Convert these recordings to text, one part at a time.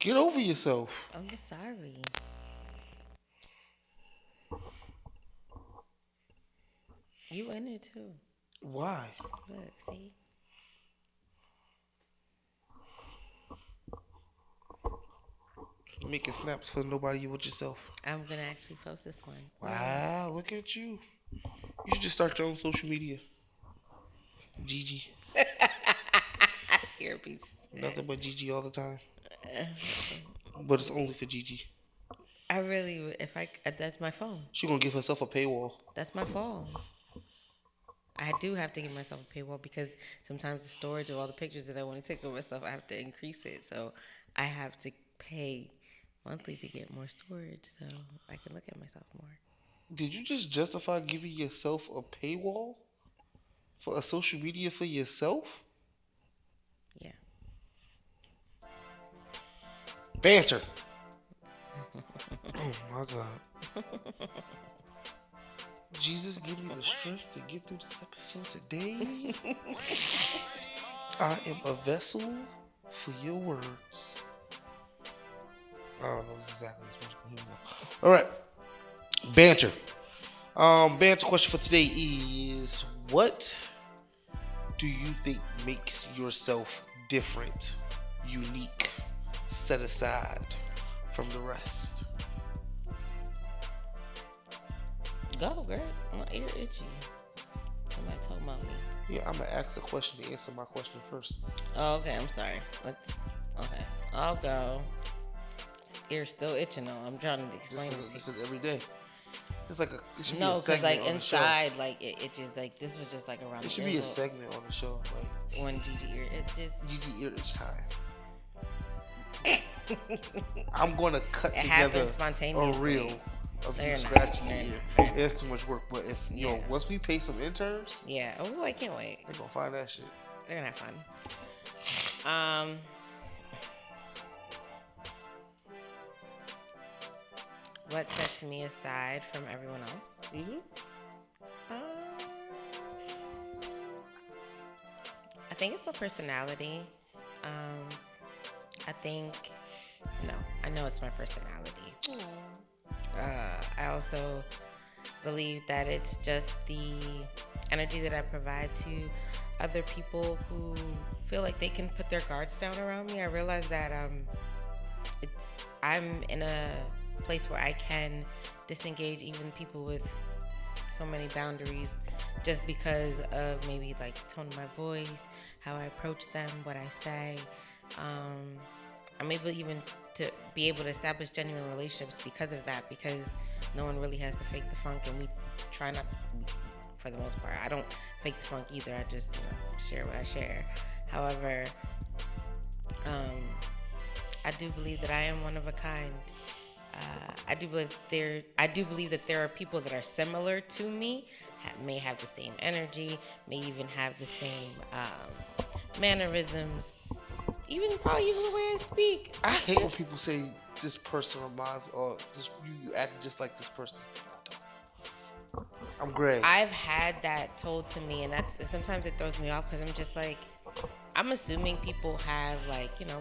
Get over yourself. I'm sorry. You in it too. Why? Look, see? Making snaps for nobody but yourself. I'm gonna actually post this one. Wow, look at you. You should just start your own social media. Gigi. You're a piece of shit. Nothing but Gigi all the time. But it's only for Gigi. I really, if I, that's my phone. She gonna give herself a paywall. That's my phone. I do have to give myself a paywall because sometimes the storage of all the pictures that I want to take of myself, I have to increase it. So I have to pay monthly to get more storage so I can look at myself more. Did you just justify giving yourself a paywall for a social media for yourself? Yeah. Banter. Oh my God. Jesus, give me the strength to get through this episode today. I am a vessel for your words. I don't know exactly what's going to go. All right. Banter. Banter question for today is, what do you think makes yourself different, unique, set aside from the rest? Go, girl. My ear itchy. Somebody talking about me. Yeah, I'm going to ask the question to answer my question first. Oh, okay. I'm sorry. Okay. I'll go. Ear's still itching though. I'm trying to explain it to you. This is every day. It's like it should be No, a because segment like on inside, like it itches. Like this was just like around. It should be a segment on the show, like when Gigi ear itches. Gigi ear itch time. I'm gonna cut it together spontaneously. a reel of you They're scratching not. your They're ear. It's too much work. But if once we pay some interns, yeah. Oh, I can't wait. They're gonna find that shit. They're gonna have fun. What sets me aside from everyone else? Mm-hmm. I think it's my personality. I know it's my personality. I also believe that it's just the energy that I provide to other people who feel like they can put their guards down around me. I realize that I'm in a place where I can disengage even people with so many boundaries just because of maybe like the tone of my voice, how I approach them, what I say. I'm able even to be able to establish genuine relationships because of that, because no one really has to fake the funk, and we try not, for the most part. I don't fake the funk either. I just share what I share. However, I do believe that I am one of a kind. I do believe that there are people that are similar to me, may have the same energy, may even have the same mannerisms, probably even the way I speak. I hate when people say this person reminds, or just you act just like this person. I'm Greg. I've had that told to me, and sometimes it throws me off because I'm just like, I'm assuming people have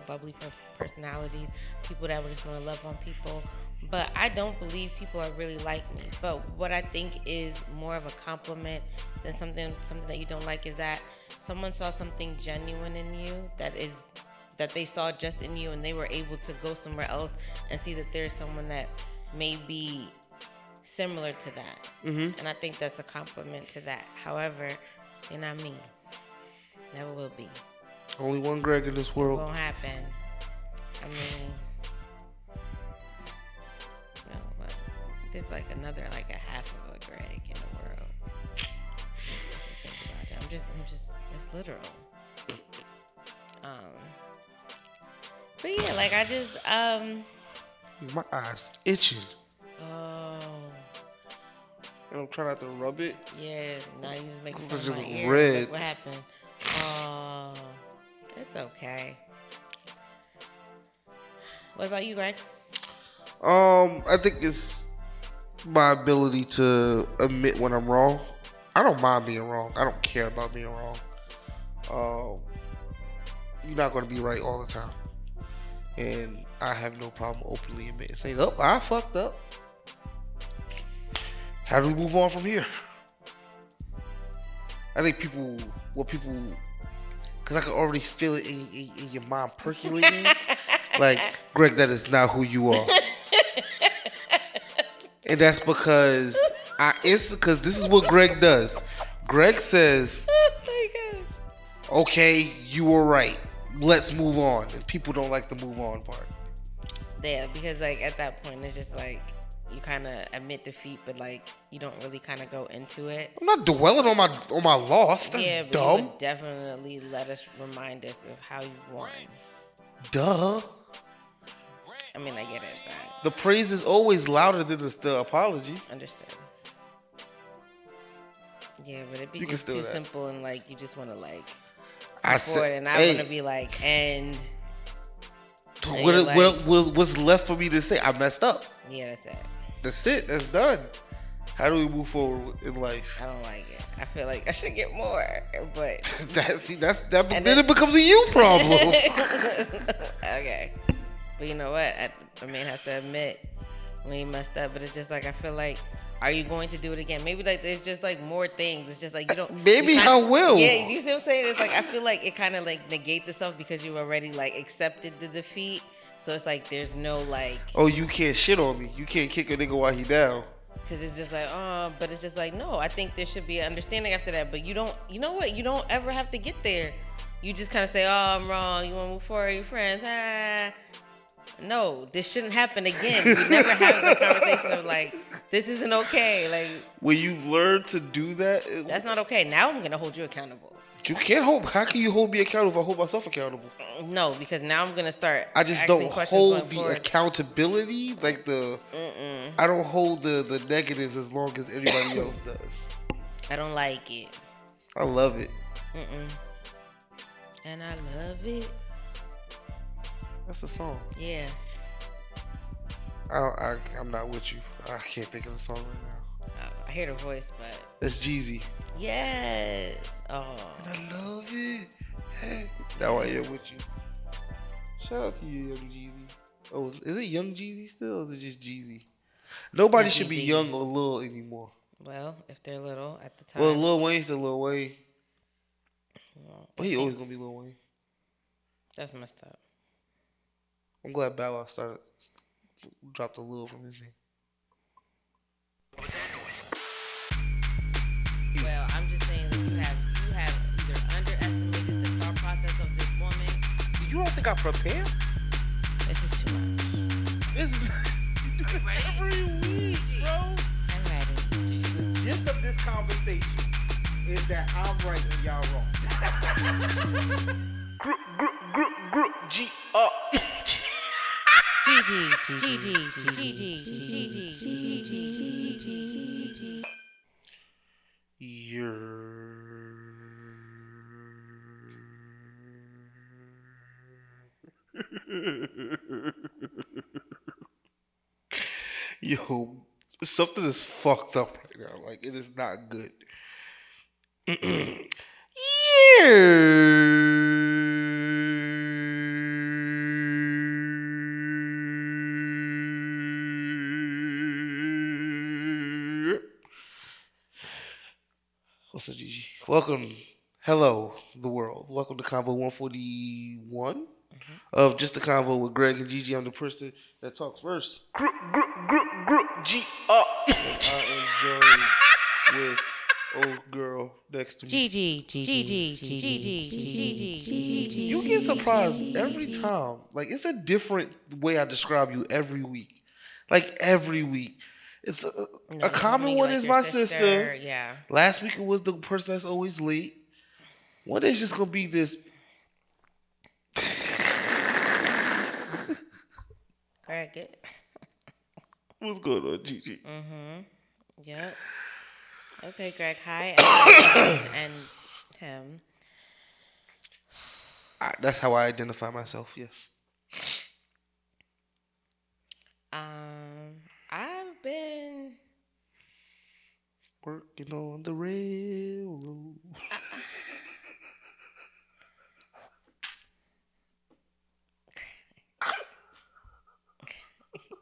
bubbly personalities, people that would just want to love on people. But I don't believe people are really like me. But what I think is more of a compliment than something that you don't like is that someone saw something genuine in you that they saw just in you, and they were able to go somewhere else and see that there's someone that may be similar to that. Mm-hmm. And I think that's a compliment to that. However, they're not me. Never will be. Only one Greg in this world. It won't happen. I mean, but there's like a half of a Greg in the world. Think about it. I'm just it's literal. But yeah, I just my eyes itching. Oh. And I'm trying not to rub it. Yeah, now you just make It's just my ear. red. Like, what happened? Oh, it's okay. What about you, Greg? I think it's my ability to admit when I'm wrong. I don't mind being wrong. I don't care about being wrong. You're not going to be right all the time. And I have no problem openly admitting, saying, "Oh, I fucked up." How do we move on from here? I think people, because I can already feel it in your mind percolating. Like, Greg, that is not who you are. And that's because it's because this is what Greg does. Greg says, Oh my gosh. "Okay, you were right. Let's move on." And people don't like the move on part. Yeah, because like at that point it's just like you kind of admit defeat, but like you don't really kind of go into it. I'm not dwelling on my loss. That's Yeah, but dumb. you would definitely remind us of how you won. Duh. I mean, I get it, but The praise is always louder than the apology. understood. Yeah, but it'd be You can just still too that. simple and like you just want to like I for it, said, and I hey, want to be like, and and what, you're like, what's left for me to say? I messed up. yeah, that's it. That's it. That's done. How do we move forward in life? I don't like it. I feel like I should get more, but Then it becomes a you problem. okay. But you know what? A man has to admit when he messed up. But it's just like I feel like, are you going to do it again? Maybe like there's just like more things. It's just like you don't. Maybe I will. Yeah, you see what I'm saying? It's like I feel like it kind of like negates itself because you already like accepted the defeat. So it's like there's no like. Oh, you can't shit on me. You can't kick a nigga while he down. Because it's just like, oh, but it's just like, no, I think there should be an understanding after that. But you don't, you know what? You don't ever have to get there. You just kind of say, oh, I'm wrong. You want to move forward, your friends. Ah. No, this shouldn't happen again. We never have the conversation of like, this isn't okay. Like, when you learn to do that, that's not okay. Now I'm going to hold you accountable. You can't hold. How can you hold me accountable if I hold myself accountable? No, because now I'm gonna start. I just don't hold the accountability, like the. I don't hold the negatives as long as everybody else does. I don't like it. I love it. And I love it. That's a song. Yeah. I'm not with you. I can't think of the song right now. I hear the voice, but that's Gigi. Yes. Oh. And I love it. Hey. Now I am with you. Shout out to you, young Jeezy. Oh, is it young Jeezy still, or is it just Jeezy? Nobody should be young or little anymore. Well, if they're little at the time. Well, Lil Wayne's still Lil Wayne. But he always gonna be Lil Wayne. That's messed up. I'm glad Bow Wow dropped a Lil from his name. Well, I'm just saying that you have either underestimated the thought process of this woman. You don't think I prepared? This is too much. This is every week, bro. I'm ready. The gist of this conversation is that I'm right and y'all wrong. Gigi. Yo, something is fucked up right now. Like, it is not good. What's up, Gigi? Welcome. Hello, the world. Welcome to Convo 141 of Just a Convo with Greg and Gigi. I'm the person that talks first. G-R. I enjoy with old girl next to me. Gigi. You get surprised every time. Like, it's a different way I describe you every week. Like, every week. It's a common one is my sister. Yeah. Last week it was the person that's always late. One day it's just gonna be this. Correct it. What's going on, Gigi? Yep. Okay, Greg. Hi, and him. That's how I identify myself. Yes. I've been working on the railroad.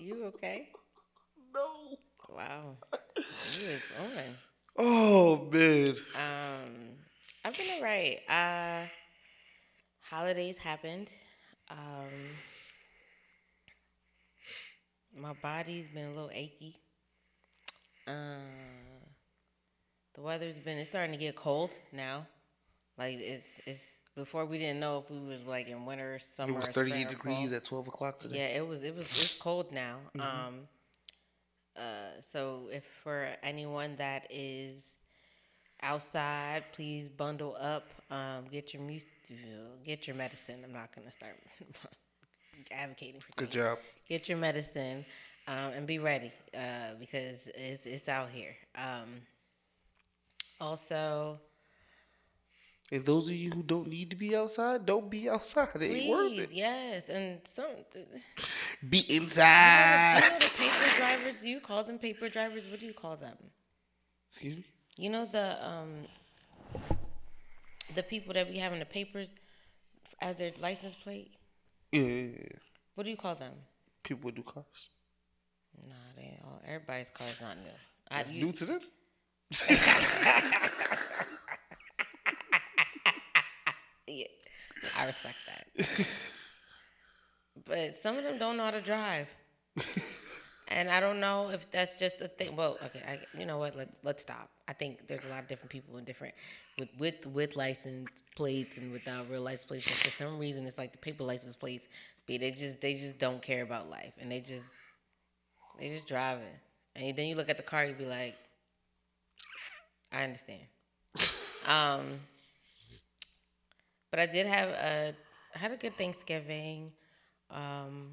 You okay? No. Wow. You is on. Oh man. I've been alright. Holidays happened. Um, my body's been a little achy. Uh, the weather's been it's starting to get cold now. Like it's before we didn't know if we was like in winter, It summer, was or spring 38 or fall. degrees at 12 o'clock today. Yeah, it's cold now. Hmm. So if for anyone that is outside, please bundle up. Get your medicine. I'm not gonna start advocating for Good things. job. Get your medicine, and be ready, because it's out here. Also, And those of you who don't need to be outside, don't be outside. It ain't worth it. please, yes, and some. Be You inside. know the paper drivers. Do you call them paper drivers? What do you call them? Excuse me? You know the people that be having the papers as their license plate. Yeah, yeah, yeah. What do you call them? People with new cars. Nah, they ain't all. Everybody's car is not new. That's new to them. Yeah, I respect that. But some of them don't know how to drive, and I don't know if that's just a thing. Well, okay, you know what? Let's stop. I think there's a lot of different people in different with license plates and without real license plates. But for some reason, it's like the paper license plates. They just don't care about life, and they just driving. And then you look at the car, you be like, I understand. Um, but I had a good Thanksgiving. Um,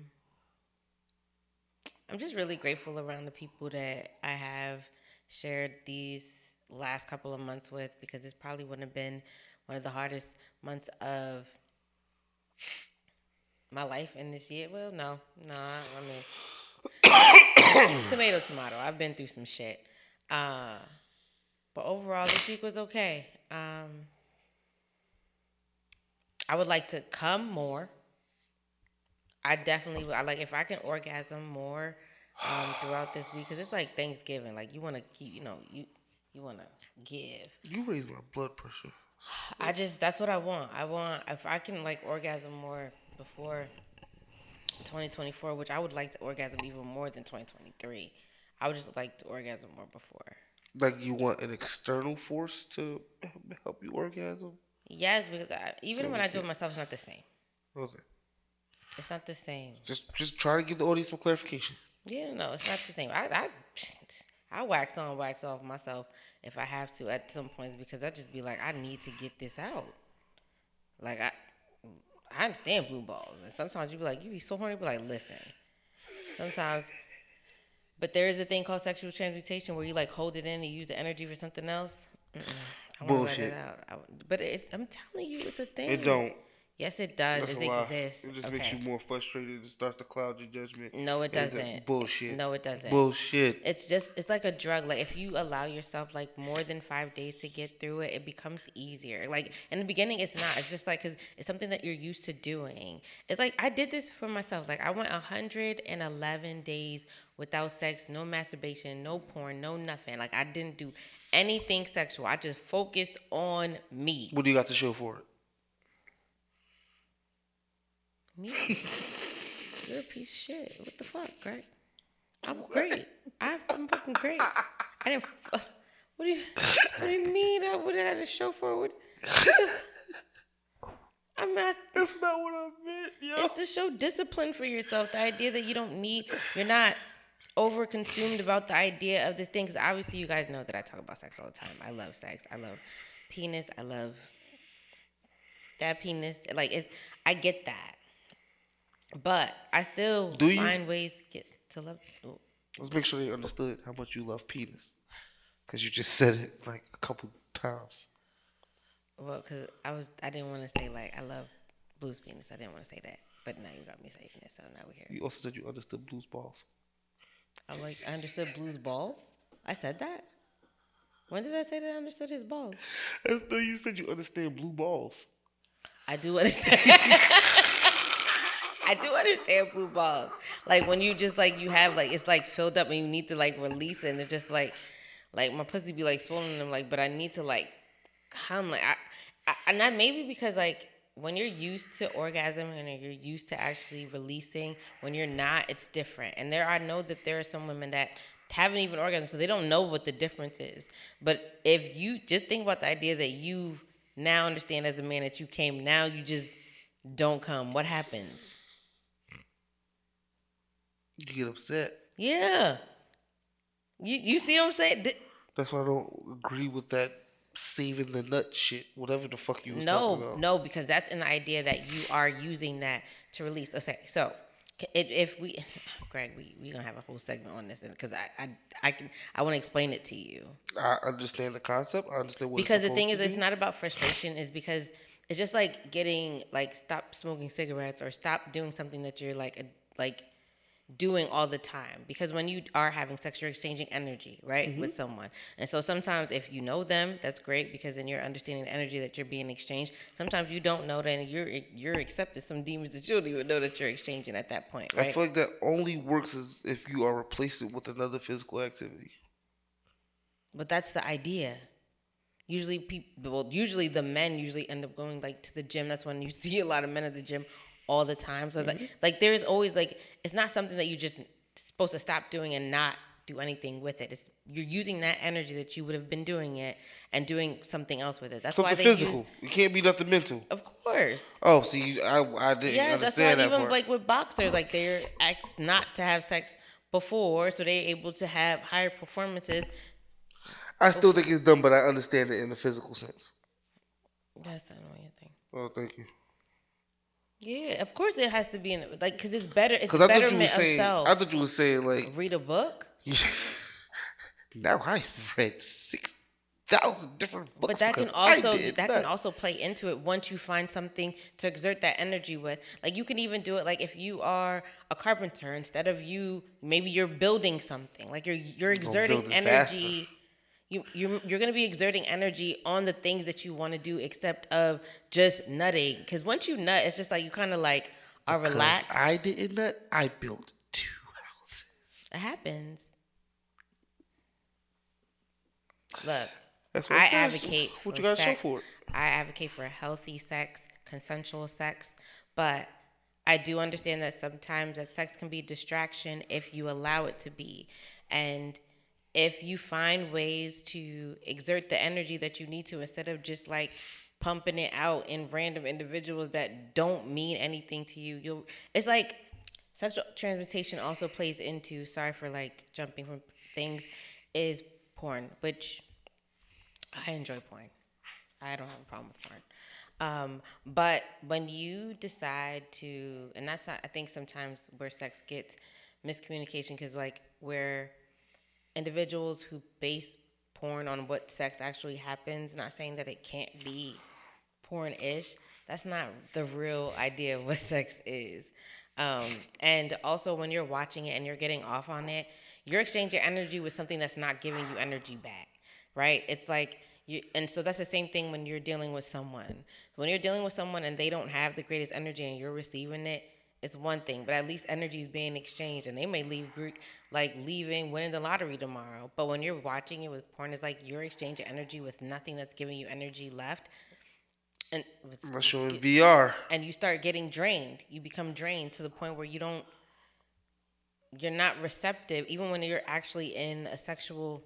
I'm just really grateful around the people that I have shared these last couple of months with, because this probably wouldn't have been one of the hardest months of my life in this year. Well, no, I mean, tomato, tomato. I've been through some shit. Uh, but overall, this week was okay. I would like to come more. I like if I can orgasm more throughout this week, because it's like Thanksgiving. Like you want to keep, you want to give. You raised my blood pressure. That's what I want. I want if I can like orgasm more before 2024, which I would like to orgasm even more than 2023. I would just like to orgasm more before. Like you want an external force to help you orgasm? Yes, because even when I do Okay. it myself, it's not the same. Okay. It's not the same. Just try to give the audience some clarification. Yeah, no, it's not the same. I wax on, wax off myself if I have to at some points, because I just be like, I need to get this out. Like I understand blue balls, and sometimes you be like, you be so horny, be like, listen. Sometimes, but there is a thing called sexual transmutation where you like hold it in and use the energy for something else. I want to let it Bullshit. out. But I'm telling you, it's a It thing. don't. Yes, it does. That's It a lie. exists. It just makes you Okay. more frustrated. It starts to cloud your judgment. No, it doesn't. Bullshit. No, it doesn't. Bullshit. It's like a drug. Like if you allow yourself like more than 5 days to get through it, it becomes easier. Like in the beginning, it's not. It's just like because it's something that you're used to doing. It's like I did this for myself. Like I went 111 days without sex, no masturbation, no porn, no nothing. Like I didn't do anything sexual. I just focused on me. What do you got to show for it? Me. You're a piece of shit. What the fuck, Greg? I'm great. I'm fucking great. I didn't. What do you mean? What did I have to show for? I'm not. That's not what I meant, yo. It's to show discipline for yourself. The idea that you're not over consumed about the idea of the things. Obviously, you guys know that I talk about sex all the time. I love sex. I love penis. I love that penis. Like I get that, but I still find ways to get to love. Let's make sure they understood how much you love penis. Because you just said it like a couple times. Well, because I didn't want to say like I love blues penis. I didn't want to say that, but now you got me saying it, so now we're here. You also said you understood blues balls. I understood blues balls. I said that. When did I say that I understood his balls? No, you said you understand blue balls. I do understand. I do understand blue balls. Like when you just like you have like it's like filled up and you need to like release it and it's just like my pussy be like swollen and I'm like, but I need to like come like and that maybe because like when you're used to orgasm and you're used to actually releasing, when you're not, it's different. And I know that there are some women that haven't even orgasmed, so they don't know what the difference is. But if you just think about the idea that you now understand as a man that you came, now you just don't come. What happens? You get upset. Yeah. You see what I'm saying? That's why I don't agree with that saving the nut shit, whatever the fuck you was talking No, about. no, because that's an idea that you are using that to release. Okay, so if we, Greg, we gonna have a whole segment on this because I want to explain it to you. I understand the concept. I understand what Because it's the supposed thing to is, be. it's not about frustration. Is because it's just like getting like stop smoking cigarettes or stop doing something that you're like doing all the time, because when you are having sex you're exchanging energy, right, with someone. And so sometimes if you know them, that's great because then you're understanding the energy that you're being exchanged. Sometimes you don't know that and you're accepting some demons that you don't even know that you're exchanging at that point, I right? feel like that only works as if you are replacing it with another physical activity. But that's the idea. Usually people, well, usually the men usually end up going like to the gym. That's when you see a lot of men at the gym all the time. So like there is always like, it's not something that you just supposed to stop doing and not do anything with it. It's, you're using that energy that you would have been doing it and doing something else with it. That's why Something they physical. use, It can't be nothing mental. of course. Oh, see, I didn't Yes, that's why understand that even part. like with boxers, like they're asked not to have sex before, so they're able to have higher performances. I still think it's dumb, but I understand it in a physical sense. That's not what you think. Oh, thank you. Yeah, of course it has to be in like because it's better. It's Because I thought you were betterment of saying, self. I thought you were saying like, Read a book, now I've read 6,000 different but books that can because I also did that not. can also play into it once you find something to exert that energy with. Like you can even do it like if you are a carpenter, instead of you maybe you're building something like you're Gonna exerting build it faster. energy. You're gonna be exerting energy on the things that you want to do, except of just nutting. Because once you nut, it's just like you kind of like are Because relaxed. I didn't nut, I built 2 houses. It happens. Look, That's what I I said. So advocate what for you got to show sex. for it? I advocate for healthy sex, consensual sex, but I do understand that sometimes that sex can be a distraction if you allow it to be. And if you find ways to exert the energy that you need to instead of just like pumping it out in random individuals that don't mean anything to you, it's like sexual transmutation also plays into, sorry for like jumping from things, is porn, which I enjoy porn. I don't have a problem with porn. But when you decide to, and that's not, I think sometimes where sex gets miscommunication, because like where individuals who base porn on what sex actually happens, not saying that it can't be porn-ish, that's not the real idea of what sex is. And also when you're watching it and you're getting off on it, you're exchanging energy with something that's not giving you energy back, right? It's like you, and so that's the same thing when you're dealing with someone. When you're dealing with someone and they don't have the greatest energy and you're receiving it, it's one thing, but at least energy is being exchanged, and they may leave like leaving, winning the lottery tomorrow. But when you're watching it with porn, it's like you're exchanging energy with nothing that's giving you energy left, and I'm showing VR. and you start getting drained. You become drained to the point where you're not receptive, even when you're actually in a sexual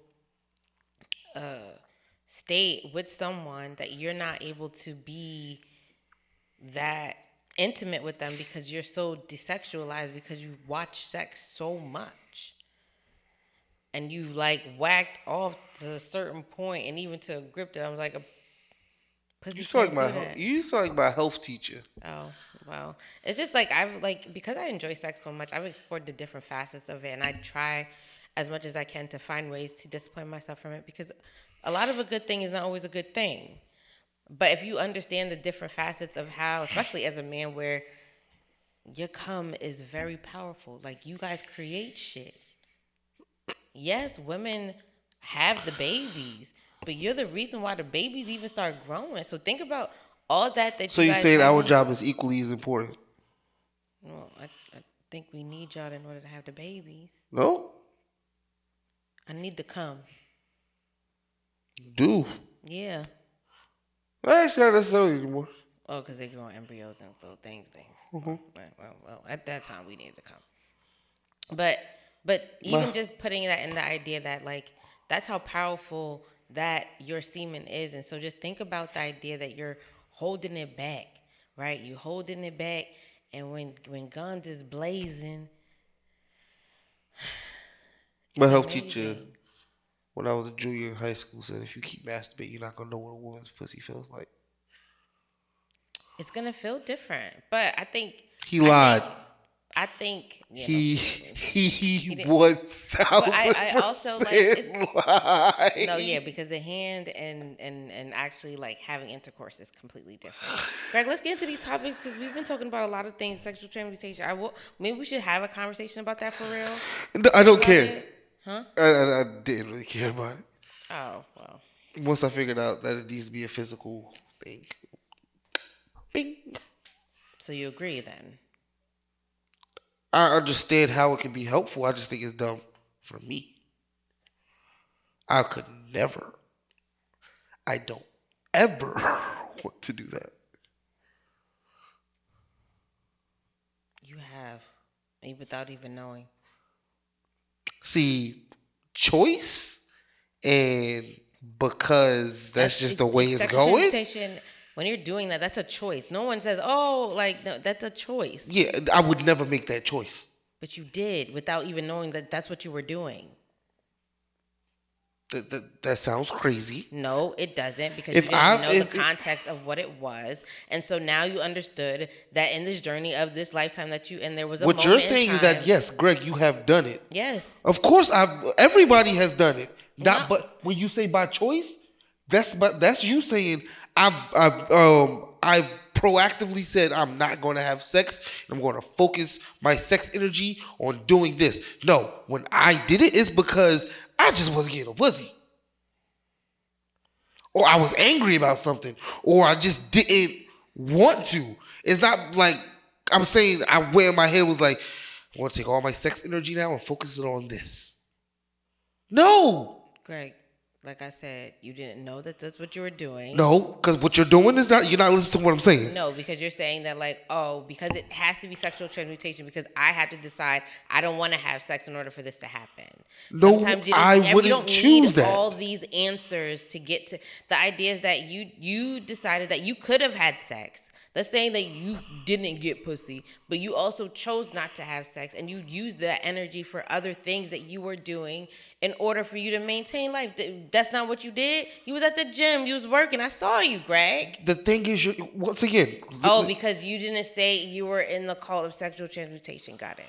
state with someone, that you're not able to be that intimate with them because you're so desexualized because you've watched sex so much and you've like whacked off to a certain point and even to a grip that I was like a pussy can't do that. You sound like my health teacher. Oh, well. It's just like I've like because I enjoy sex so much, I've explored the different facets of it, and I try as much as I can to find ways to discipline myself from it, because a lot of a good thing is not always a good thing. But if you understand the different facets of how, especially as a man, where your cum is very powerful, like you guys create shit. Yes, women have the babies, but you're the reason why the babies even start growing. So think about all that So you you guys saying our having. job is equally as important? Well, I think we need y'all in order to have the babies. No, I need to come. do. Yeah. Actually, not necessarily anymore. Oh, because they grow embryos and little things. Mm-hmm. Well, at that time we needed to come. But My, even just putting that in the idea that like that's how powerful that your semen is, and so just think about the idea that you're holding it back, right? You holding it back, and when guns is blazing, my it's health teacher, amazing. when I was a junior in high school, said if you keep masturbating, you're not gonna know what a woman's pussy feels like. It's gonna feel different, but He I lied. think, I think you know he He didn't. one But thousand I also like it's percent no, yeah, lied. because the hand and actually like having intercourse is completely different. Greg, let's get into these topics because we've been talking about a lot of things, sexual transmutation. I will maybe we should have a conversation about that for real. No, I don't About care. it, huh? I didn't really care about it. Oh well. Once I figured out that it needs to be a physical thing. Bing. So you agree then? I understand how it can be helpful. I just think it's dumb for me. I could never. I don't ever want to do that. You have, without even knowing. See, choice and because that's just the way it's Sexual going. transmutation. When you're doing that, that's a choice. No one says, "Oh, like no, that's a choice." Yeah, I would never make that choice. But you did without even knowing that that's what you were doing. That sounds crazy. No, it doesn't because you If didn't know the if context of what it was. And so now you understood that in this journey of this lifetime that you and there was a what you're moment in saying is time. that yes, Greg, you have done it. Yes. Of course, everybody has done it. No. Not, but when you say by choice, that's you saying I've proactively said I'm not going to have sex. I'm going to focus my sex energy on doing this. No, when I did it, it's because I just wasn't getting a pussy, or I was angry about something, or I just didn't want to. It's not like I'm saying I went in my head was like, I want to take all my sex energy now and focus it on this. No. Greg, like I said, you didn't know that that's what you were doing. No, because what you're doing is you're not listening to what I'm saying. No, because you're saying that like, oh, because it has to be sexual transmutation because I had to decide I don't want to have sex in order for this to happen. No, Sometimes I and wouldn't you don't choose need that. all these answers to get to the idea is that you decided that you could have had sex. That's saying that you didn't get pussy, but you also chose not to have sex and you used that energy for other things that you were doing in order for you to maintain life. That's not what you did. You was at the gym, you was working. I saw you, Greg. The thing is, once again. Oh, because you didn't say you were in the cult of sexual transmutation. Got it.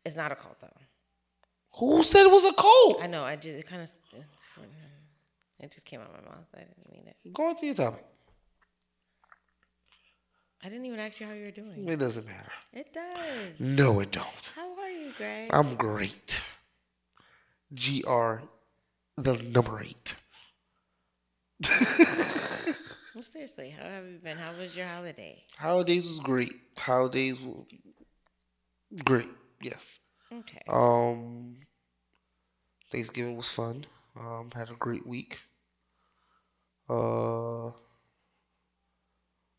It's not a cult, though. Who said it was a cult? I know. It just came out of my mouth. I didn't mean it. Go on to your topic. I didn't even ask you how you were doing. It doesn't matter. It does. No, it don't. How are you, Greg? I'm great. GR, the number 8. Well, seriously, how have you been? How was your holiday? Holidays was great. Holidays were great. Yes. Okay. Thanksgiving was fun. Had a great week.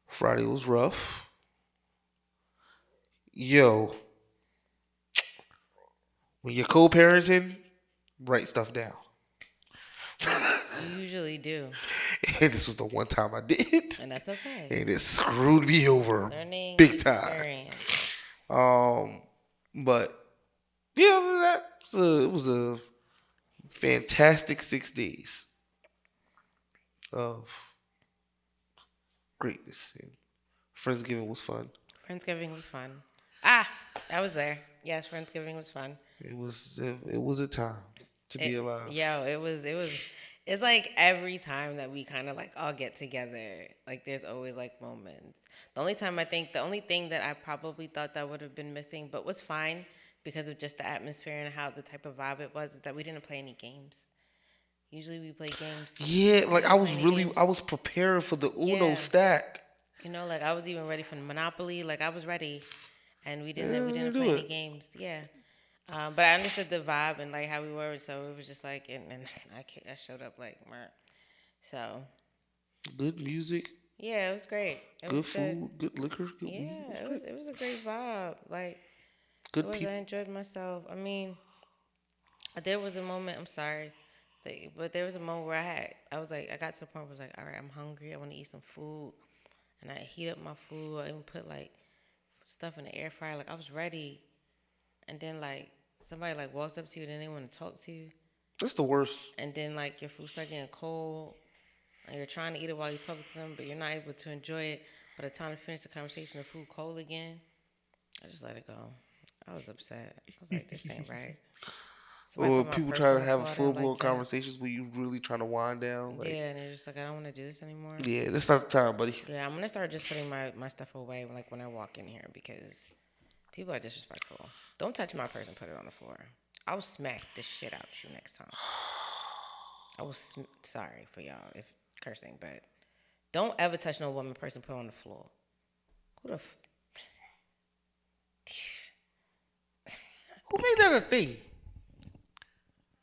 Friday was rough. Yo, when you're co-parenting, write stuff down. You usually do. And this was the one time I did. And that's okay. And it screwed me over Learning big time. experience. But yeah, other than that, it was a fantastic 6 days of greatness. And Friendsgiving was fun. Friendsgiving was fun. I was there. Yes, Friendsgiving was fun. It was a time to be alive. Yo, it was. It's like every time that we kind of like all get together, like there's always like moments. The only thing that I probably thought that would have been missing, but was fine because of just the atmosphere and how the type of vibe it was, is that we didn't play any games. Usually we play games. Yeah, like I was preparing for the Uno stack. You know, like I was even ready for Monopoly. Like I was ready. and we Yeah, didn't do play any it. games. Yeah. But I understood the vibe and like how we were, so it was just like, and I showed up like, meh. So Good music, yeah, it was great. It good was good. food, good liquor, good weed. It was Yeah, great. it was a great vibe. Like it Good was. I people. enjoyed myself. I mean, there was a moment. I'm sorry, but there was a moment where I was like, I got to the point where I was like, all right, I'm hungry. I want to eat some food, and I heat up my food. I even put like stuff in the air fryer. Like I was ready, and then like somebody like walks up to you, and then they want to talk to you, That's the worst. and then like your food start getting cold, and you're trying to eat it while you're talking to them, but you're not able to enjoy it. By the time to finish the conversation, the food cold again. I just let it go. I was upset. I was like, this ain't right. Somebody Or put my people purse try on to the have floor. I full didn't blown like that. conversations where you really trying to wind down. Like, Yeah, and they're just like, I don't want to do this anymore. yeah, that's not the time, buddy. Yeah, I'm gonna start just putting my stuff away like when I walk in here because people are disrespectful. Don't touch my purse and put it on the floor. I'll smack the shit out you next time. Sorry for y'all if cursing, but don't ever touch no woman purse and put it on the floor. Who the Who made that a thing?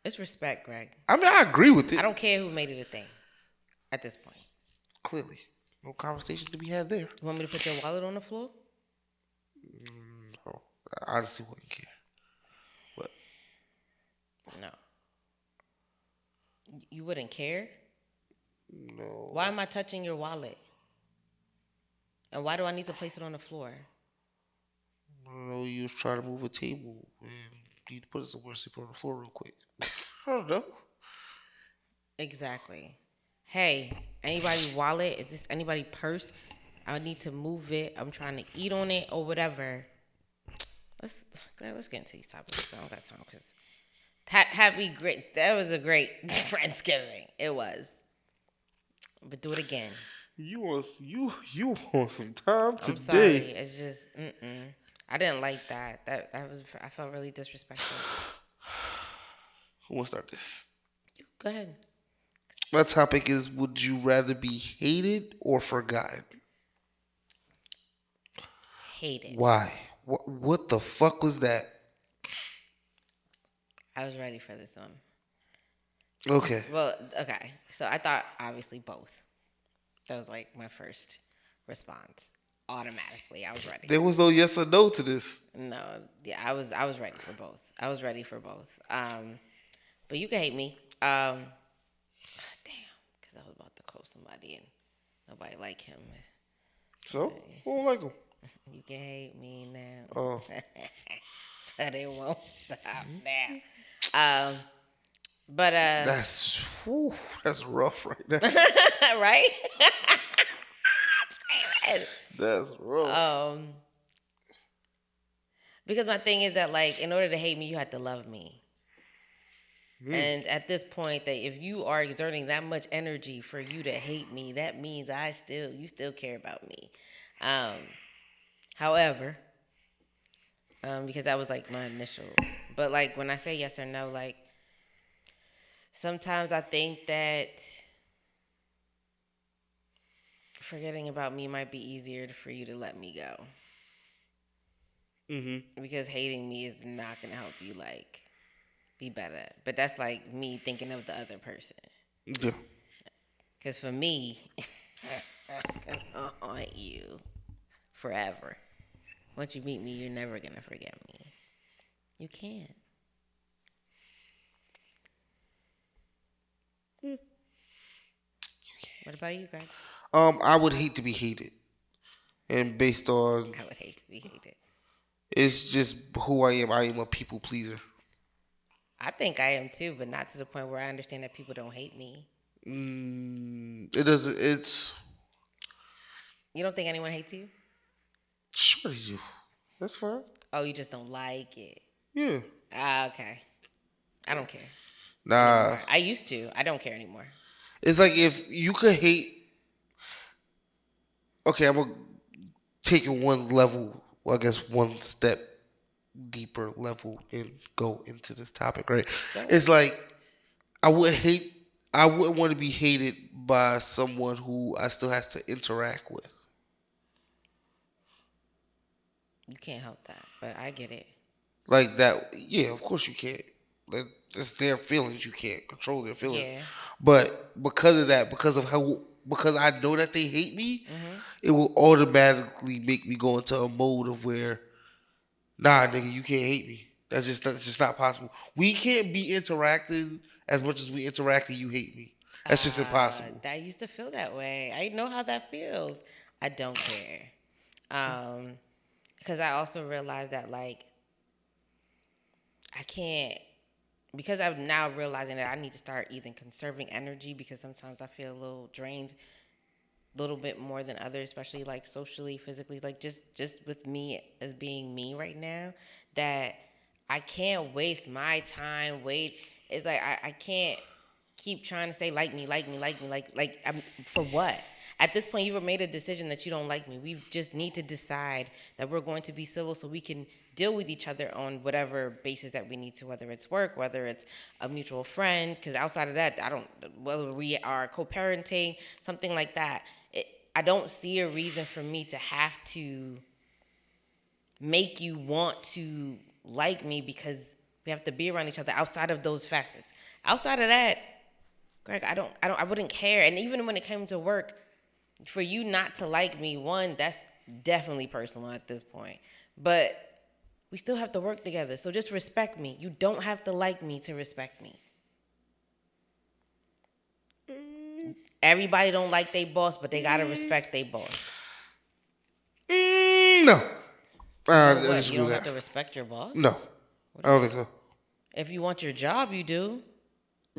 It's respect, Greg. I mean, I agree with I it. don't care who made it a thing at this point. Clearly, no conversation to be had there. You want me to put your wallet on the floor? No, I honestly wouldn't care. But No. You wouldn't care? no, Why am I touching your wallet? And why do I need to place it on the floor? I don't know. You was trying to move a table and you need to put it somewhere, sleep on the floor real quick. I don't know. Exactly. Hey, anybody wallet? Is this anybody purse? I need to move it. I'm trying to eat on it or whatever. Let's get into these topics. I don't got time because happy great. That was a great Friendsgiving. It was. But do it again. You want some time I'm sorry. today? It's just I didn't like that. I felt really disrespectful. Who wants to start this? Go ahead. My topic is: would you rather be hated or forgotten? Hate it. Why? What the fuck was that? I was ready for this one. Okay. Well, okay. So I thought obviously both. That was like my first response. Automatically, I was ready. There was no yes or no to this. No, yeah, I was ready for both. I was ready for both. But you can hate me. Damn, because I was about to call somebody and nobody like him. So, who don't like him? You can hate me now. Oh. But it won't stop now. But That's rough right now. right? That's rough. Because my thing is that like in order to hate me, you have to love me. And at this point, that if you are exerting that much energy for you to hate me, that means you still care about me. However, because that was like my initial, but like when I say yes or no, like sometimes I think that forgetting about me might be easier for you to let me go. Because hating me is not gonna help you like be better. But that's like me thinking of the other person. Yeah. Because for me, I'm gonna haunt you forever. Once you meet me, you're never gonna forget me. You can't. What about you, Greg? I would hate to be hated, and based on I would hate to be hated. it's just who I am. I am a people pleaser. I think I am too, but not to the point where I understand that people don't hate me. It doesn't. It's You don't think anyone hates you? sure you. That's fine. Oh, you just don't like it. Yeah. Okay. I don't care. Nah. Anymore. I used to. I don't care anymore. It's like if you could hate. Okay, I'm gonna take it one level. Well, I guess one step deeper level and go into this topic. Right. It's like I would hate. I wouldn't want to be hated by someone who I still has to interact with. You can't help that, but I get it. Like that, yeah, of course you can't. It's their feelings. You can't control their feelings. Yeah. But because of that, because I know that they hate me, Mhm. it will automatically make me go into a mode of where, nah, nigga, you can't hate me. That's just not possible. We can't be interacting as much as we interact and you hate me. That's just impossible. I used to feel that way. I know how that feels. I don't care. Um, because I also realized that like I can't because I'm now realizing that I need to start either conserving energy because sometimes I feel a little drained a little bit more than others, especially like socially, physically, like just with me as being me right now, that I can't waste my time. It's like I can't keep trying to say like me, like me, like me, like I'm for what? At this point, you've made a decision that you don't like me. We just need to decide that we're going to be civil so we can deal with each other on whatever basis that we need to, whether it's work, whether it's a mutual friend. Because outside of that, I don't. Whether we are co-parenting, something like that. It, I don't see a reason for me to have to make you want to like me because we have to be around each other outside of those facets. Outside of that, Greg, I wouldn't care. And even when it came to work, for you not to like me, one, that's definitely personal at this point. But we still have to work together. So just respect me. You don't have to like me to respect me. Everybody don't like their boss, but they gotta respect their boss. No, I No, what? You disagree don't with have that. to respect your boss? No, What I do you don't mean? think so. If you want your job, you do.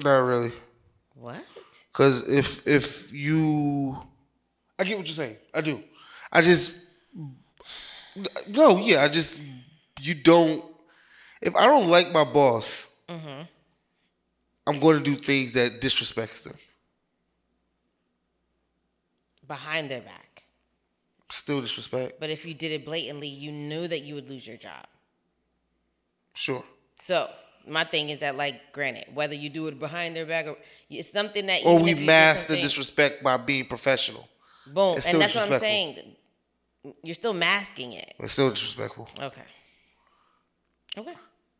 Not really. What? Because if you, I get what you're saying. I do. I just no, yeah. I just you don't. If I don't like my boss, Mm-hmm. I'm going to do things that disrespects them. Behind their back. Still disrespect. But if you did it blatantly, you knew that you would lose your job. Sure. So my thing is that, like, granted, whether you do it behind their back or it's something that Or even we if you do mask the something, disrespect by being professional. boom, It's and still that's what I'm disrespectful. saying. You're still masking it. It's still disrespectful. Okay. Okay.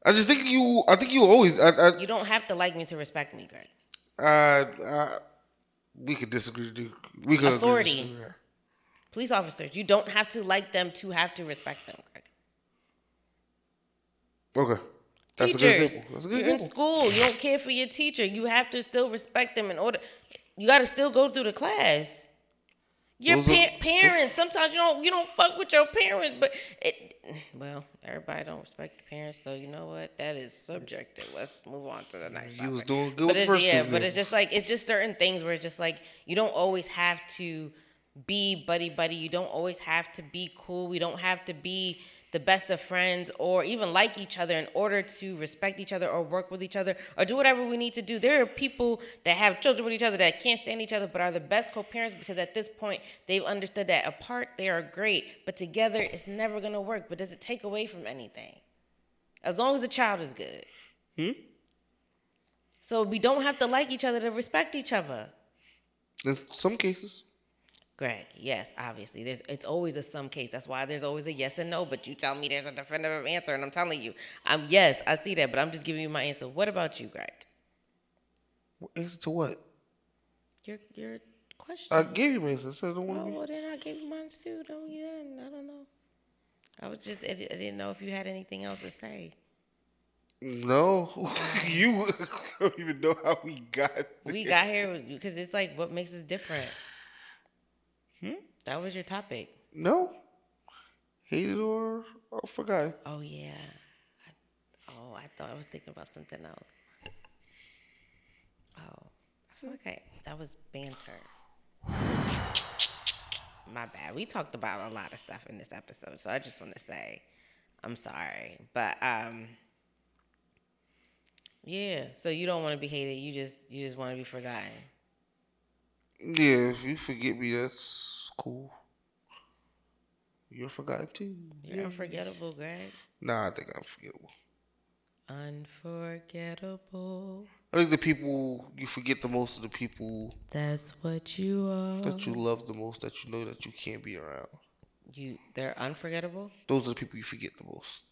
I just think you. I think you always. You don't have to like me to respect me, Greg. I we could disagree. We could agree to Authority. disagree. Police officers, you don't have to like them to have to respect them, Greg. Okay. That's a good Teachers, example. That's a good you're in example. school. You don't care for your teacher. You have to still respect them in order. You got to still go through the class. Your Those are parents. Sometimes you don't fuck with your parents, but well, everybody don't respect your parents, so you know what? That is subjective. Let's move on to the next you was topic. doing good But with the it's first two yeah, but it's just examples. like it's just certain things where it's just like you don't always have to be buddy buddy. You don't always have to be cool. We don't have to be the best of friends or even like each other in order to respect each other or work with each other or do whatever we need to do. There are people that have children with each other that can't stand each other but are the best co-parents because at this point they've understood that apart they are great, but together it's never going to work. But does it take away from anything? As long as the child is good. So we don't have to like each other to respect each other. In some cases. Greg, yes, obviously. It's always a some case. That's why there's always a yes and no, but you tell me there's a definitive answer, and I'm telling you, yes, I see that, but I'm just giving you my answer. What about you, Greg? Answer to what? Your I question. gave you my answer. So I don't want Oh, to be. well, then I gave you mine too. No, you didn't. I don't know. I didn't know if you had anything else to say. No, you don't even know how we got We there. got here because it's like what makes us different. That was your topic. No, hated or forgot. Oh, yeah. I thought I was thinking about something else. Oh, I feel like that was banter. My bad. We talked about a lot of stuff in this episode, so I just want to say I'm sorry. But yeah. So you don't want to be hated. You just want to be forgotten. Yeah, if you forget me, that's cool. You're forgotten too. You're Yeah. unforgettable, Greg. Nah, I think I'm forgettable. Unforgettable. I think the people you forget the most are the people That's what you are. that you love the most that you know that you can't be around. They're unforgettable? Those are the people you forget the most.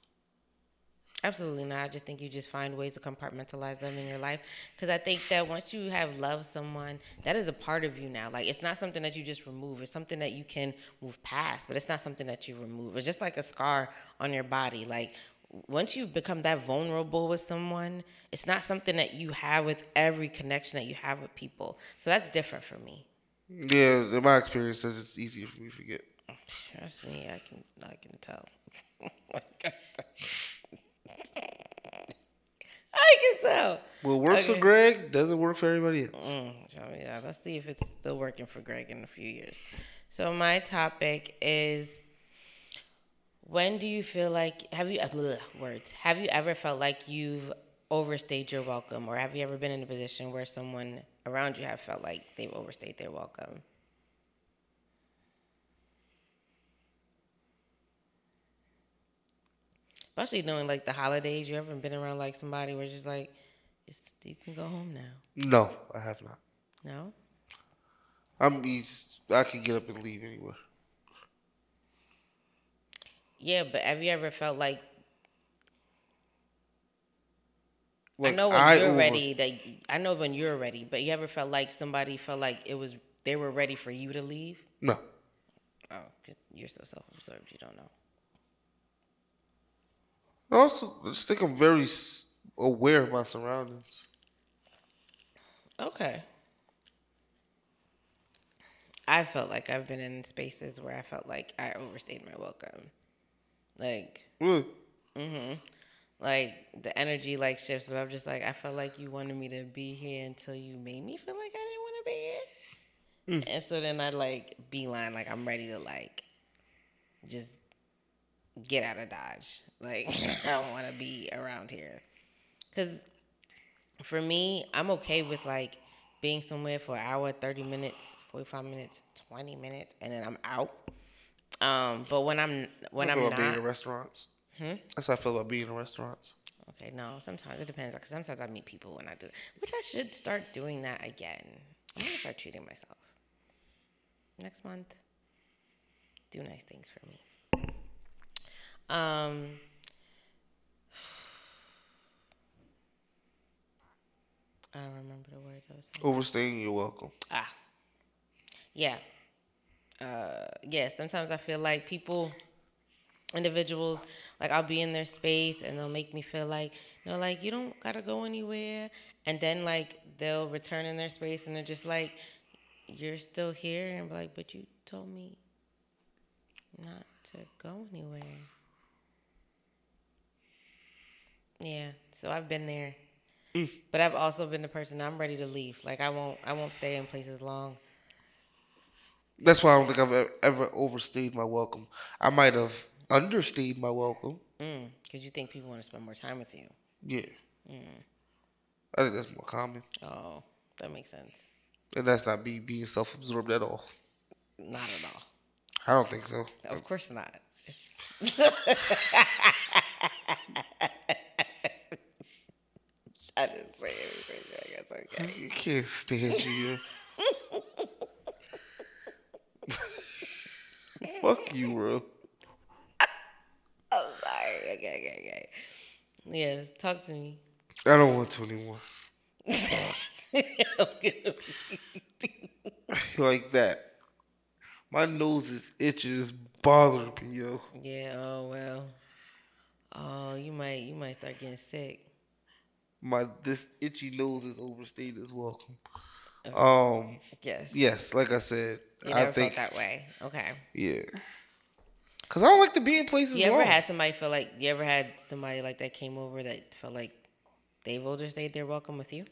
Absolutely not. I just think you just find ways to compartmentalize them in your life. Because I think that once you have loved someone, that is a part of you now. Like, it's not something that you just remove. It's something that you can move past, but it's not something that you remove. It's just like a scar on your body. Like, once you become that vulnerable with someone, it's not something that you have with every connection that you have with people. So that's different for me. Yeah, in my experience says it's easier for me to forget. Trust me, I can tell. I can tell. What works for Okay. Greg doesn't work for everybody else. Yeah, let's see if it's still working for Greg in a few years. So my topic is, when do you feel like have you ever felt like you've overstayed your welcome, or have you ever been in a position where someone around you have felt like they've overstayed their welcome? Especially during like the holidays, you ever been around like somebody where it's just like, you can go home now? No, I have not. No. I can get up and leave anywhere. Yeah, but have you ever felt like, I Like know when I you're over. ready that I know when you're ready, but you ever felt like somebody felt like they were ready for you to leave? No. Oh, because you're so self-absorbed, you don't know. I also just think I'm very aware of my surroundings. Okay. I felt like I've been in spaces where I felt like I overstayed my welcome. Like, Really? like the energy like shifts, but I'm just like, I felt like you wanted me to be here until you made me feel like I didn't want to be here. Mm. And so then I like beeline, like I'm ready to like just get out of Dodge. Like I don't want to be around here. Cause for me, I'm okay with like being somewhere for an hour, 30 minutes, 45 minutes, 20 minutes, and then I'm out. But That's when how I feel I'm about being not, in restaurants. That's how I feel about being in restaurants. okay, no. Sometimes it depends. Cause sometimes I meet people when I do, which I should start doing that again. I'm gonna start treating myself next month. Do nice things for me. Um, I don't remember the words I was saying. Overstaying, you're welcome. Ah, yeah. Yeah. Sometimes I feel like individuals, like I'll be in their space and they'll make me feel like, like you don't gotta go anywhere, and then like they'll return in their space and they're just like, you're still here, and I'm like, but you told me not to go anywhere. Yeah, so I've been there, but I've also been the person, I'm ready to leave. Like I won't stay in places long. That's why I don't think I've ever overstayed my welcome. I might have understayed my welcome. Because you think people want to spend more time with you. Yeah, I think that's more common, Oh, that makes sense. and that's not me being self-absorbed at all. Not at all. I don't think so. Of course not. I didn't say anything. I guess okay. I can't stand you. Fuck you, bro. I'm sorry. Okay. Yes, talk to me. I don't want to anymore. I'm gonna Like that. My nose is itching. It's bothering me, yo. Yeah. Oh well. Oh, you might start getting sick. My this itchy nose is overstayed as welcome. Oh, Um, yes. yes, like I said, You I never felt think that way. Okay. yeah, cause I don't like to be in places You ever long. had somebody feel like you ever had somebody like that came over that felt like they've overstayed their welcome with you?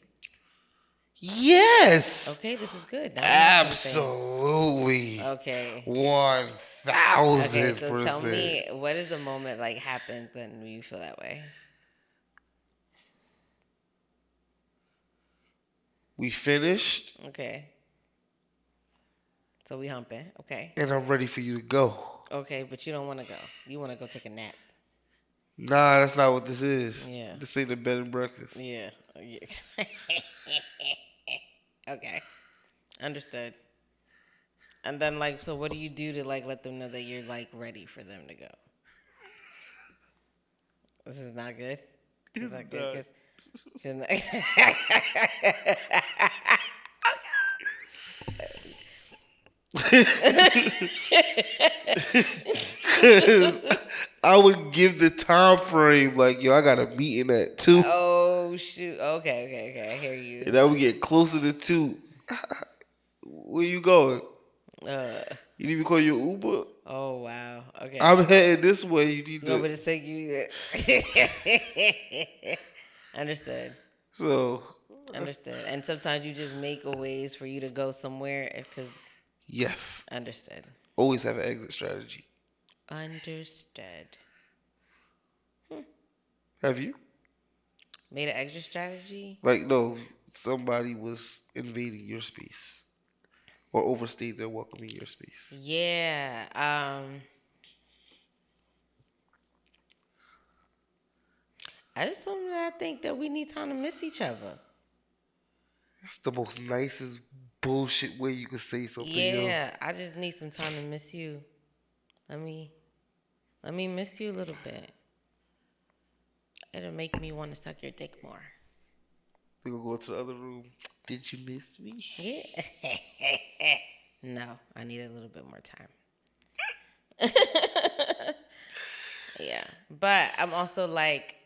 Yes, Okay, this is good. Now we have something. absolutely, Okay. one Okay, thousand so tell percent. me, what is the moment like happens when you feel that way? We finished, Okay. So we humping. Okay. and I'm ready for you to go. Okay, but you don't want to go. You want to go take a nap. Nah, that's not what this is. Yeah. This ain't a bed and breakfast. Yeah. Okay. Understood. And then like, so what do you do to like let them know that you're like ready for them to go? This is not good. This is not good because. Cause I would give the time frame like, yo, I got a meeting at 2. Oh shoot. Okay. I hear you. And I would get closer to 2. Where you going? Uh. You need me to call your Uber? Oh wow. Okay. I'm heading this way. You need You want me to. to take you? Understood. So. Understood. And sometimes you just make a ways for you to go somewhere because. Yes. Understood. Always have an exit strategy. Understood. Have you? Made an exit strategy? Like, no, somebody was invading your space or overstayed their welcome in your space. Yeah. I just told him that I think that we need time to miss each other. That's the most nicest bullshit way you could say something. Yeah, yo. I just need some time to miss you. Let me miss you a little bit. It'll make me want to suck your dick more. We gonna go to the other room. Did you miss me? Yeah. No, I need a little bit more time. Yeah, but I'm also like,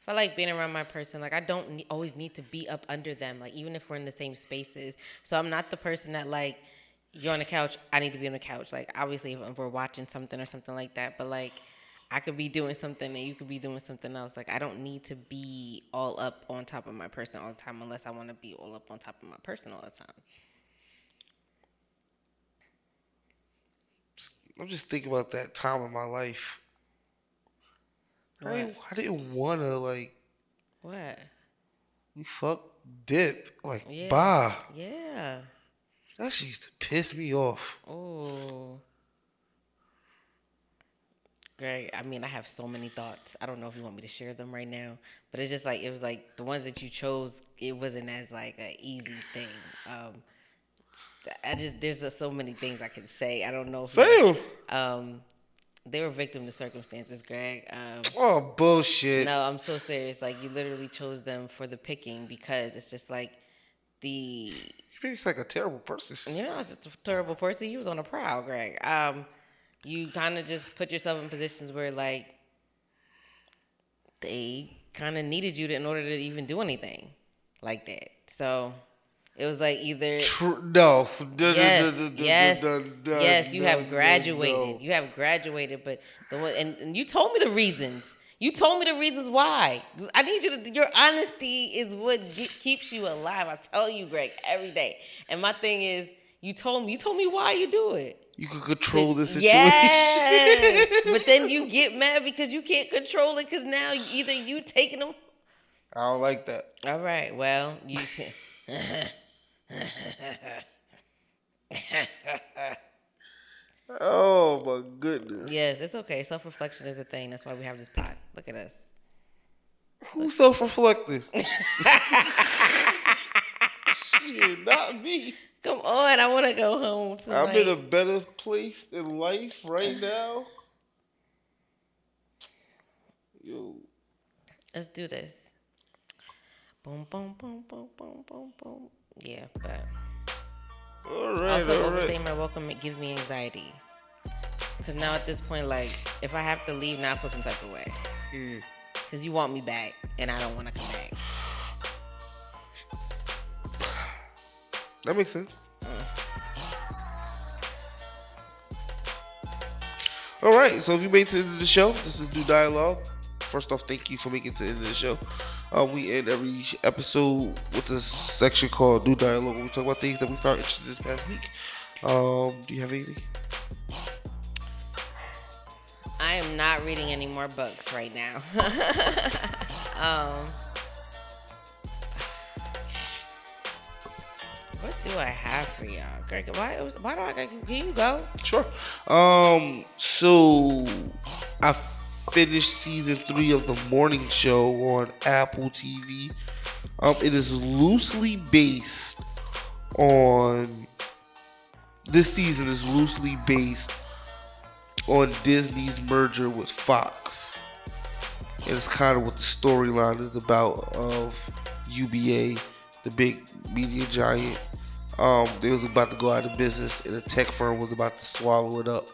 if I like being around my person, like I don't always need to be up under them, like even if we're in the same spaces. So I'm not the person that like, you're on the couch, I need to be on the couch. Like obviously if we're watching something or something like that, but like I could be doing something and you could be doing something else. Like I don't need to be all up on top of my person all the time unless I want to be all up on top of my person all the time. I'm just thinking about that time in my life. I didn't wanna like. What? We fuck, dip, like Yeah. bye. Yeah. That shit used to piss me off. Oh. Greg, I mean, I have so many thoughts. I don't know if you want me to share them right now, but it's just like, it was like the ones that you chose, it wasn't as like an easy thing. There's just so many things I can say. I don't know if Say they were victim to circumstances, Greg. Oh, bullshit. No, I'm so serious. Like, you literally chose them for the picking because it's just like the. He's like a terrible person. You know, it's a terrible person. He was on a prowl, Greg. You kind of just put yourself in positions where, like, they kind of needed you in order to even do anything like that. So it was like either no, yes, you have graduated. You have graduated, but the one and you told me the reasons. You told me the reasons why. I need you to. Your honesty is what keeps you alive. I tell you, Greg, every day. And my thing is, you told me why you do it. You can control the situation. Yes, but then you get mad because you can't control it because now either you taking them. I don't like that. All right, well, you. Oh my goodness. Yes, it's okay. Self-reflection is a thing. That's why we have this pod. Look at us. Who's self-reflective? Shit, not me. Come on, I want to go home tonight. I'm in a better place in life right now. Yo. Let's do this. Boom, boom, boom, boom, boom, boom, boom. Yeah, but also overstaying my welcome, it gives me anxiety. Because now at this point, like, if I have to leave, now I feel some type of way. Because you want me back, and I don't want to come back. That makes sense. All right, so if you made it to the end of the show, this is New Dialogue. First off, thank you for making it to the end of the show. We end every episode with a section called New Dialogue, where we talk about things that we found interesting this past week. Do you have anything? I am not reading any more books right now. What do I have for y'all? Greg, why do I got, can you go? Sure. So I finished season 3 of The Morning Show on Apple TV. It is loosely based on This season is loosely based on Disney's merger with Fox. And it's kind of what the storyline is about of UBA, the big media giant. They was about to go out of business, and a tech firm was about to swallow it up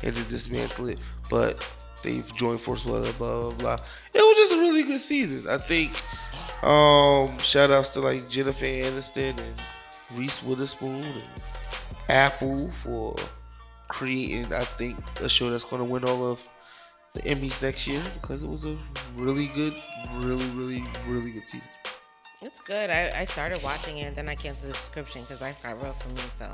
and to dismantle it. But they've joined forces with blah blah blah. It was just a really good season. I think. Shout outs to like Jennifer Aniston and Reese Witherspoon and Apple for creating, I think, a show that's going to win all of the Emmys next year because it was a really good, really good season. It's good. I started watching it, and then I canceled the subscription because life got real for me, so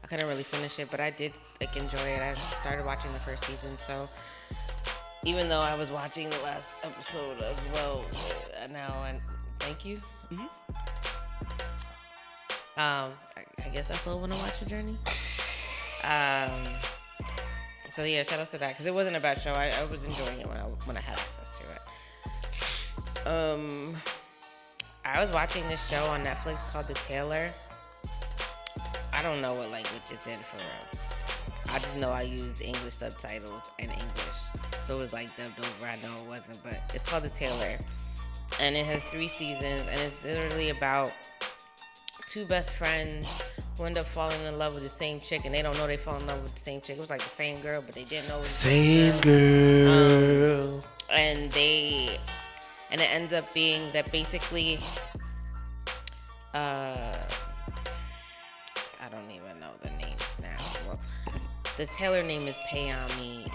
I couldn't really finish it. But I did like enjoy it. I started watching the first season, so even though I was watching the last episode as well now, and thank you. I guess I still want to watch the journey. So yeah, shout outs to that because it wasn't a bad show. I was enjoying it when I had access to it. I was watching this show on Netflix called The Tailor. I don't know what language it's in for real. I just know I used English subtitles and English, so it was like dubbed over. I know it wasn't, but it's called The Tailor, and it has 3 seasons, and it's literally about 2 best friends who end up falling in love with the same chick, and they don't know they fall in love with the same chick. It was like the same girl, but they didn't know it was the same girl. And it ends up being that basically, I don't even know the names now. Well, the Taylor name is Payami.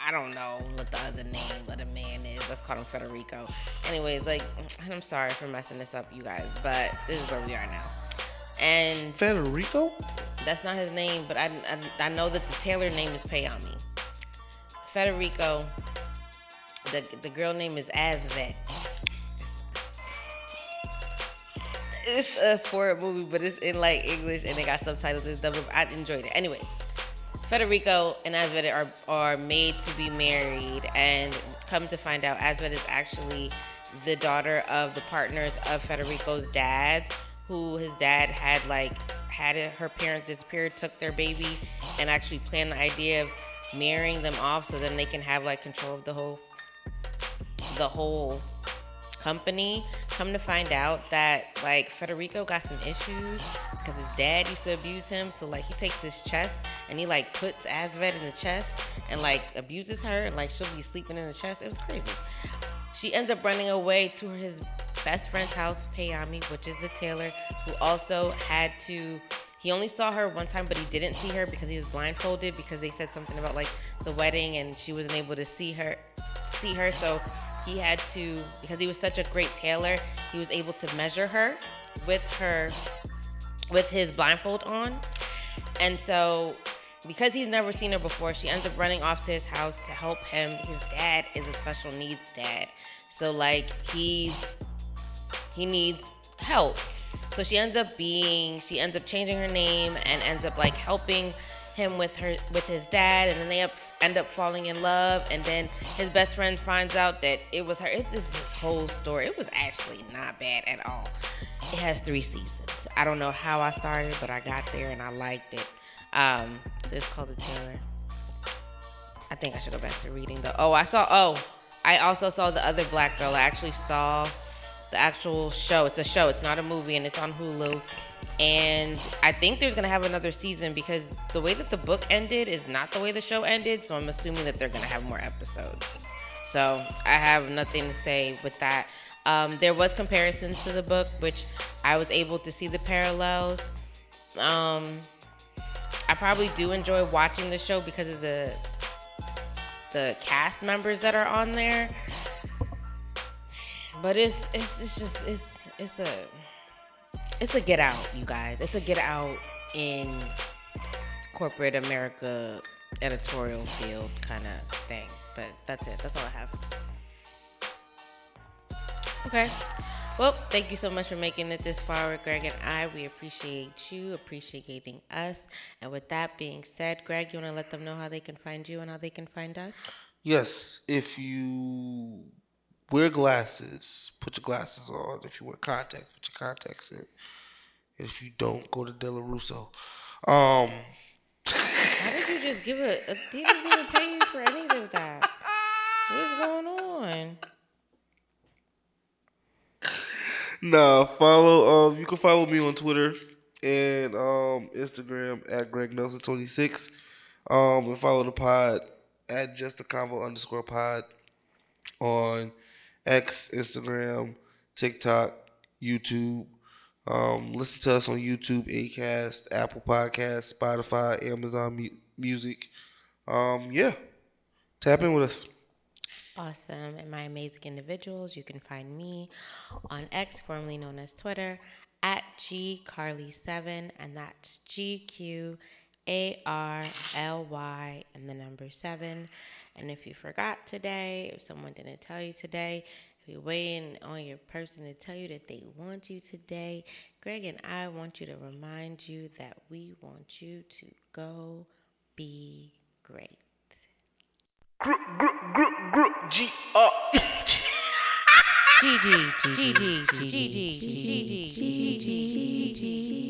I don't know what the other name of the man is. Let's call him Federico. Anyways, like, I'm sorry for messing this up, you guys, but this is where we are now. And Federico? That's not his name, but I know that the Taylor name is Payami. Federico, the girl name is Azvet. It's a foreign movie, but it's in like English and they got subtitles. It's double. I enjoyed it. Anyway, Federico and Azvet are made to be married, and come to find out, Azvet is actually the daughter of the partners of Federico's dad, who his dad had her parents disappeared, took their baby, and actually planned the idea of marrying them off so then they can have like control of the whole company. Come to find out that like Federico got some issues because his dad used to abuse him. So like he takes this chest and he like puts Azvet in the chest and like abuses her, and like she'll be sleeping in the chest. It was crazy. She ends up running away to his best friend's house, Payami, which is the tailor, who also he only saw her one time, but he didn't see her because he was blindfolded because they said something about like the wedding and she wasn't able to see her. So he had to, because he was such a great tailor, he was able to measure her with his blindfold on. And so because he's never seen her before, she ends up running off to his house to help him. His dad is a special needs dad. So like he needs help. So she ends up changing her name and ends up like helping him with his dad, and then they end up falling in love, and then his best friend finds out that it was her. This is his whole story. It was actually not bad at all. It has 3 seasons. I don't know how I started, but I got there and I liked it. So it's called The Tailor. I think I should go back to reading though. I also saw The Other Black Girl. I actually saw the actual show. It's a show. It's not a movie, and it's on Hulu. And I think there's going to have another season because the way that the book ended is not the way the show ended. So I'm assuming that they're going to have more episodes. So I have nothing to say with that. There was comparisons to the book, which I was able to see the parallels. I probably do enjoy watching the show because of the cast members that are on there. But it's a get out, you guys. It's a get out in corporate America editorial field kind of thing. But that's it. That's all I have. Okay. Well, thank you so much for making it this far with Greg and I. We appreciate you appreciating us. And with that being said, Greg, you want to let them know how they can find you and how they can find us? Yes, if you wear glasses, put your glasses on. If you wear contacts, put your contacts in. And if you don't, go to De La Russo. Um, How did you just give a he doesn't even pay you for any of that? What is going on? nah, follow. You can follow me on Twitter and Instagram at Greg Nelson 26. And follow the pod at JustAConvo_pod on X, Instagram, TikTok, YouTube. Listen to us on YouTube, Acast, Apple Podcasts, Spotify, Amazon Music. Yeah, tap in with us. Awesome. And my amazing individuals, you can find me on X, formerly known as Twitter, at GCarly7, and that's GQARLY and the number 7. And if you forgot today, if someone didn't tell you today, if you're waiting on your person to tell you that they want you today, Greg and I want you to remind you that we want you to go be great. G-R. Gigi, Gigi, Gigi, Gigi, Gigi, Gigi, Gigi, Gigi.